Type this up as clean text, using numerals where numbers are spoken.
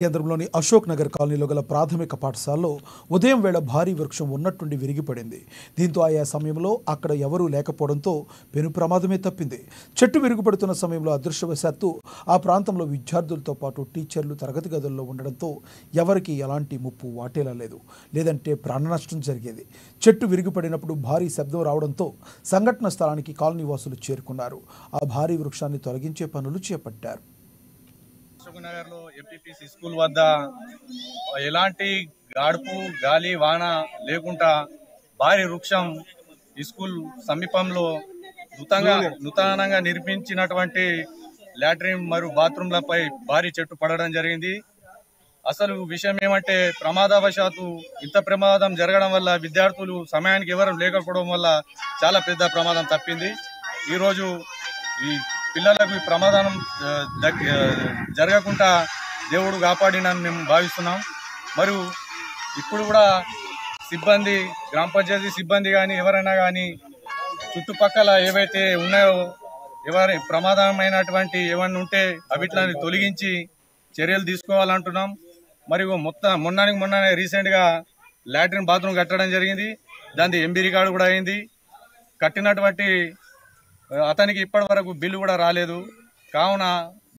కేంద్రంలోని అశోక్ నగర్ కాలనీలో గల ప్రాథమిక పాఠశాలలో ఉదయం వేళ భారీ వృక్షం ఉన్నట్టుండి విరిగిపడింది. దీంతో ఆయా సమయంలో అక్కడ ఎవరూ లేకపోవడంతో పెను ప్రమాదమే తప్పింది. చెట్టు విరుగుపడుతున్న సమయంలో అదృష్టవశాత్తు ఆ ప్రాంతంలో విద్యార్థులతో పాటు టీచర్లు తరగతి గదుల్లో ఉండడంతో ఎవరికి ఎలాంటి ముప్పు వాటేలా లేదు. లేదంటే ప్రాణ నష్టం జరిగేది. చెట్టు విరిగిపడినప్పుడు భారీ శబ్దం రావడంతో సంఘటన స్థలానికి కాలనీ వాసులు చేరుకున్నారు. ఆ భారీ వృక్షాన్ని తొలగించే పనులు చేపట్టారు. అశోక్ నగర్ లో ఎంపీపీసీ స్కూల్ వద్ద ఎలాంటి గాడుపు గాలి వాన లేకుండా భారీ వృక్షం ఈ స్కూల్ సమీపంలో నూతనంగా నిర్మించినటువంటి లాట్రిన్ మరియు బాత్రూంలపై భారీ చెట్టు పడడం జరిగింది. అసలు విషయం ఏమంటే ప్రమాదవశాత్తు ఇంత ప్రమాదం జరగడం వల్ల విద్యార్థులు సమయానికి ఎవరు లేకపోవడం వల్ల చాలా పెద్ద ప్రమాదం తప్పింది. ఈరోజు ఈ పిల్లలకు ప్రమాదం జరగకుండా దేవుడు కాపాడినని మేము భావిస్తున్నాం. మరియు ఇప్పుడు కూడా సిబ్బంది, గ్రామ పంచాయతీ సిబ్బంది కానీ ఎవరైనా కానీ చుట్టుపక్కల ఏవైతే ఉన్నాయో ఎవరి ప్రమాదమైనటువంటి ఏమన్నా ఉంటే అవిట్లని తొలగించి చర్యలు తీసుకోవాలంటున్నాం. మరియు మొన్ననే రీసెంట్గా లాట్రిన్ బాత్రూమ్ కట్టడం జరిగింది. దాని ఎంబీ రికార్డు కూడా అయింది. కట్టినటువంటి అతనికి ఇప్పటి వరకు బిల్లు కూడా రాలేదు. కావున